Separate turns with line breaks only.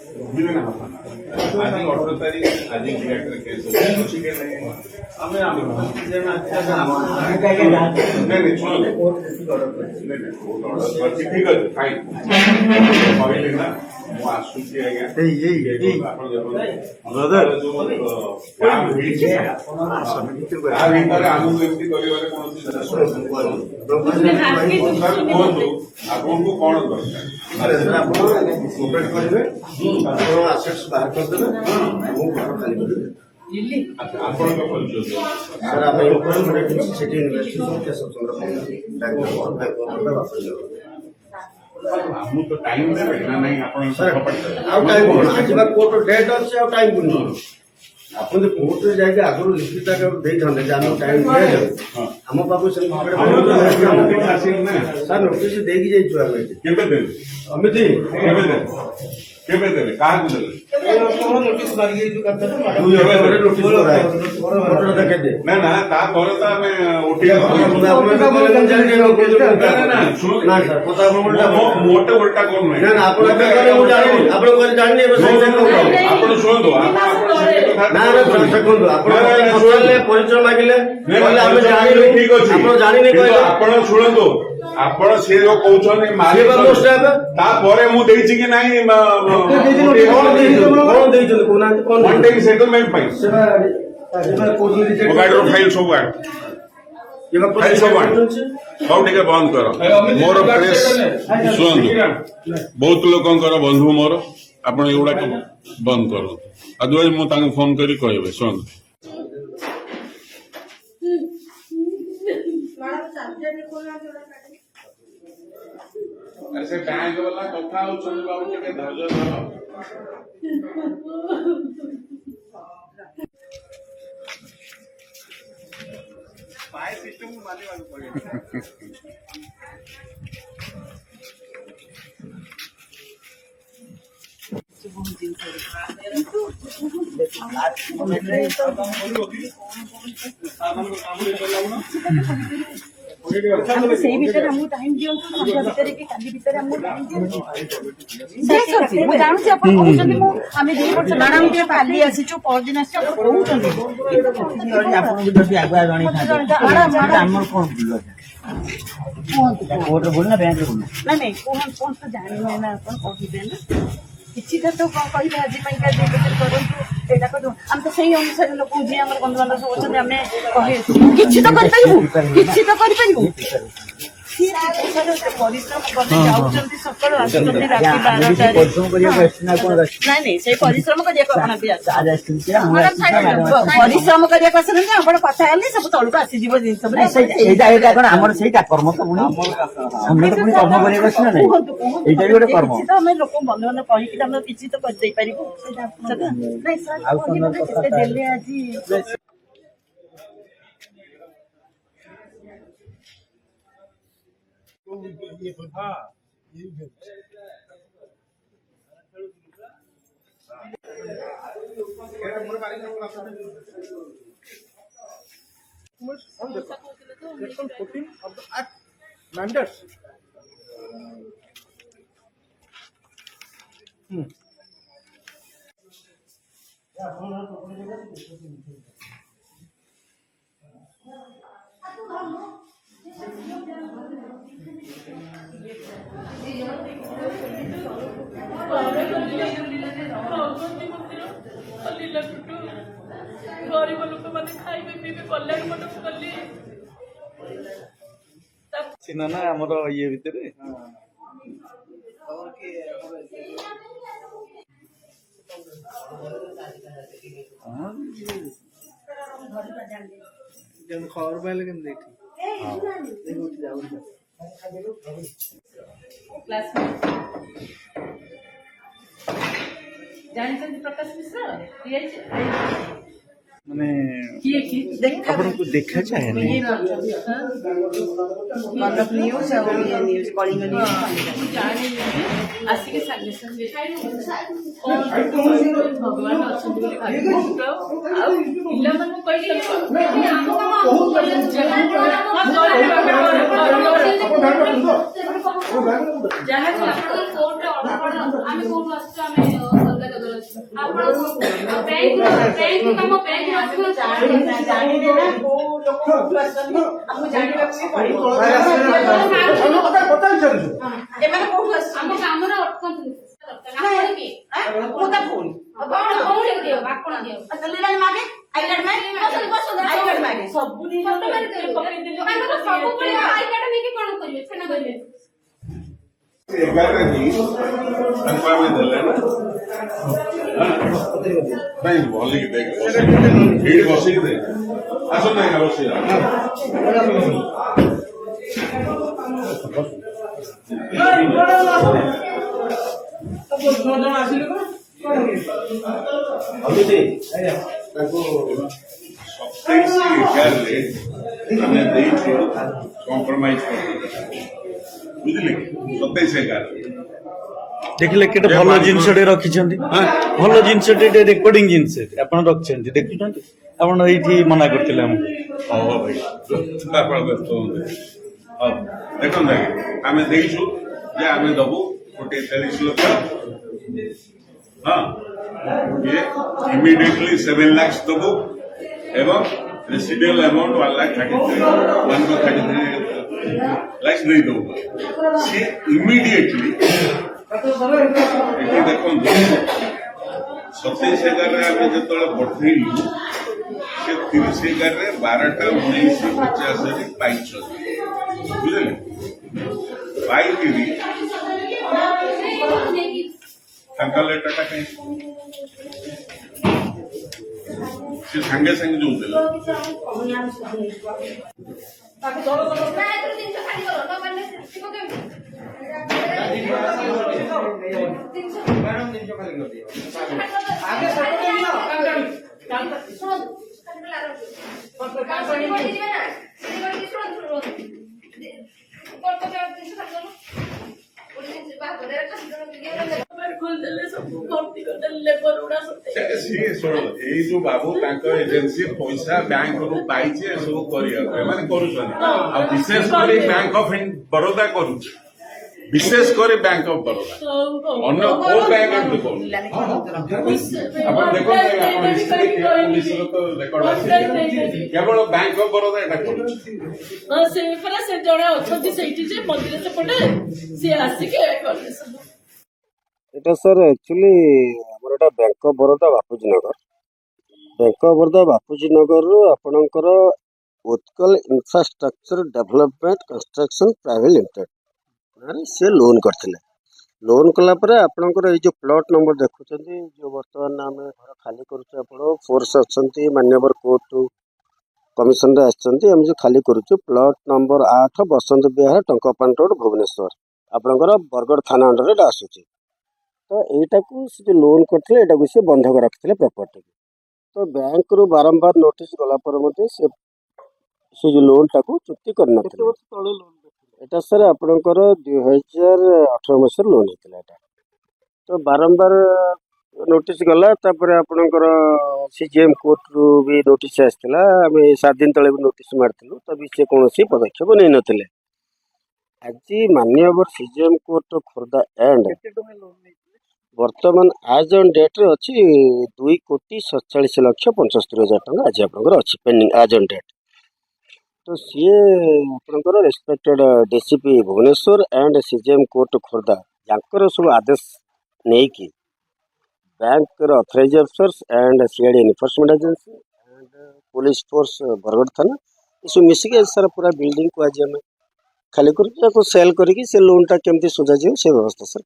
आज 18 तारीख आज डिरेक्टर केस ठीक है फाइन कहले ना मु आसुची आज्ञा ब्रदर आमको एमती कर आपको कौन दरकार करेंगे आसेट्स बाहर करदेवे सर आप सिटी यूनिवर्सिटी तो टाइम देवे ना नहीं आज कोर्ट डेट अच्छे टाइम को आप कोर्ट जाके आगुरी लिखित देते टाइम दिया आम पाक सर नोटिस देकी अमित केबे देले काहा को देले नोटिस मारी ना ना ता पर ता में ओटी ना सर पता मोटे उल्टा कोन नहीं ना आप जानि आपण सुन दो ना सकंदो आपण परिचय मागिले हम जानि ठीक अछि आपण जानि नहीं कहले आपण सुन दो आपण से जो कहउछन मारे तापर मु देछि कि नहीं वन डे सेटलमेंट पाई मोबाइल फाइल सब फाइल सब सब टिके बंद कर मोर प्रेस सुन बहुत लोकंकर बंधु मोर आपण एगुडा बंद कर अदरवाइज मु तांको फोन करी कहबे सुन ऐसे बैंक वाला कथा होछन बाबू के धैर्य धरो पाए सिस्टम को माने वाला पड़े
से भीतर हमको टाइम दियो भीतर के काली भीतर हमको टाइम दियो मु जानू छी अपन कहउछन मु हमें 2 वर्ष मैडम के काली आसी छु पर दिन आसी अपन कहउछन
आपन जदी आगुआ जानी था हमर कोन बुझलो कोर्ट बोलना बैंक बोलना
नहीं कोन तो जानि ना अपन कहबे ना किछि तो कहि आज पई का देखते करंतु एटा को हम तो सही अनुसार लोक जे हमर बंधु बांधव सब अछन हमें कहे किछि तो कर पाइबू परिश्रम करते जाउछंती सकाळ आसुछंती राति 12 नहीं से परिश्रम करिया कोन भी परिश्रम करिया कसन आपण कथा हेली सब तळु आसी जीव दिन सब
एटा कोन हमर सेटा कर्म तो पुनी हम तो पुनी कर्म करिया कस ना एटा भी गोटे कर्म
तो हम लोक बंधु बांधव कहि कि हम किछि तो कर दे परिबू नहीं सर केते देले आजी
ये हाँ Section 14 of the Act mandates.
गरीब लोक मैंने खाइबे पीबे कल्याण मंडप कली
सीना ना हमर ये भितरे खबर पाइले केन देखी
जानते प्रकाश मिश्र
माने
किए की
आपन को देखा चाहे नहीं
मतलब न्यूज़ है वो ये न्यूज़ कॉलिंग न्यूज़
जाने आसी के संगे संगे भगवान अच्छे बोली भाई आ इला मन कहले जहाँ कोर्ट ऑर्डर आमे कोन आछो आमे ଆପଣ ବ୍ୟାଙ୍କ କାମ ବ୍ୟାଙ୍କ ଆସିବ
ଜାଣିଲେ ନା କୋଉ ଲୋକ କୋଉଠୁ ଆସୁଛନ୍ତି ଆମକୁ ଜାଣିବାକୁ ବି ପଡିବ ଏମାନେ କୋଉଠୁ ଆସୁଛନ୍ତି
ଆମ କାମରେ ଅଟକନ୍ତୁ
ମୁଁ ତା ଭଉଣୀ
ଆପଣ ଦିଅ
ଲିଲାଣି ମାଗେ ଆଇ କାର୍ଡ ମାଗେ ଆଇ କାର୍ଡ ମାଗେ ସବୁ
ସବୁବେଳେ ଆଇ କାର୍ଡ ନେଇକି କଣ କରିବେ ଛେନା କରିବେ
11 ही संपा में देले ना नहीं बोली के देख भीड़ बसी के देख आसो नहीं का बसी
ଅମିତ ତାଙ୍କୁ
27 हमने देई कॉम्प्रोमाइज कर बुझिले 27
ଦେଖିଲେ କେତେ ଭଲ ଜିନିଷଟେ ରଖିଛନ୍ତି ଭଲ ଜିନିଷଟେ ରେକର୍ଡିଂ ଜିନିଷ ଆପଣ ରଖିଛନ୍ତି ଦେଖୁଛନ୍ତି ଆପଣ ଏଇଠି ମନା କରିଥିଲେ ଆମକୁ
ହଉ ଭାଇ ଆପଣ ବ୍ୟସ୍ତ ହୁଅନ୍ତୁ ହଉ ଦେଖନ୍ତୁ ଆମେ ଦେଇଛୁ ଯେ ଆମେ ଦବୁ ଗୋଟେ 43 ଲକ୍ଷ ହଁ ଇଏ ଇମିଡିଏଟଲି 7 ଲାख ଦବୁ ଏବଂ रेसिडुअल अमाउंट 1,33,000 नहीं दो सी इमीडिएटली देखो 27,000 जो पठेलु से 30,000 12टा 1950 पाई बुझे पाई लेटर से संगे संगे जो जो बाबू एजेंसी पैसा बैंक रू पाई सब कर विशेष कर बैंक ऑफ बड़ौदा कर विशेष कर बैंक ऑफ बड़ौदा अन्य को बैंक केवल बैंक ऑफ बड़ौदा एटा
এটা স্যার एक्चुअली আমার এটা bank of Baroda Bapuji Nagar bank of Baroda Bapuji Nagar आपणकर Utkal infrastructure development construction private limited से लोन करते लोन कलापर आपणकर ये जो प्लॉट नंबर देखुं जो बर्तमान आम घर खाली करुँ फोर्स अच्छा मान्यवर कोर्ट कमिशन आम जो खाली करुँ plot number 8 Basant Vihar टंकापान road Bhubaneswar आपणकर बरगढ़ थाना अंडर एटा आसूची तो यटा को जो लोन करते यहाँ से बंधक रखते प्रॉपर्टी तो बैंक रू बारंबार नोटिस गलापर से जो लोन टाक चुक्ति करना यहाँ सर आपणकर 2018 मसीह लोन होता है तो बारंबार नोटिस गला आपणकर सीजीएम कोर्ट रू भी नोटिस आसाला आम 7 दिन तले भी नोटिस मार्लु तभी से कौन पदक्षेप नहीं नथिले आज मान्यवर सीजीएम कोर्ट खोर्धा एंड वर्तमान आज ऑन डेट रे अच्छी 2,47,75,000 टका आज आपनकर अच्छी पेंडिंग आज ऑन डेट तो सी आपनकर respected DCP Bhubaneswar and CGM court Khordha यांकर सब आदेश नहीं कि bank authorised officers and CID enforcement agency and police force Bargarh थाना ये मिसिक सारा पूरा बिल्डिंग को आज आम खाली कर सेल करके से लोन टा केमती सुझा से व्यवस्था सर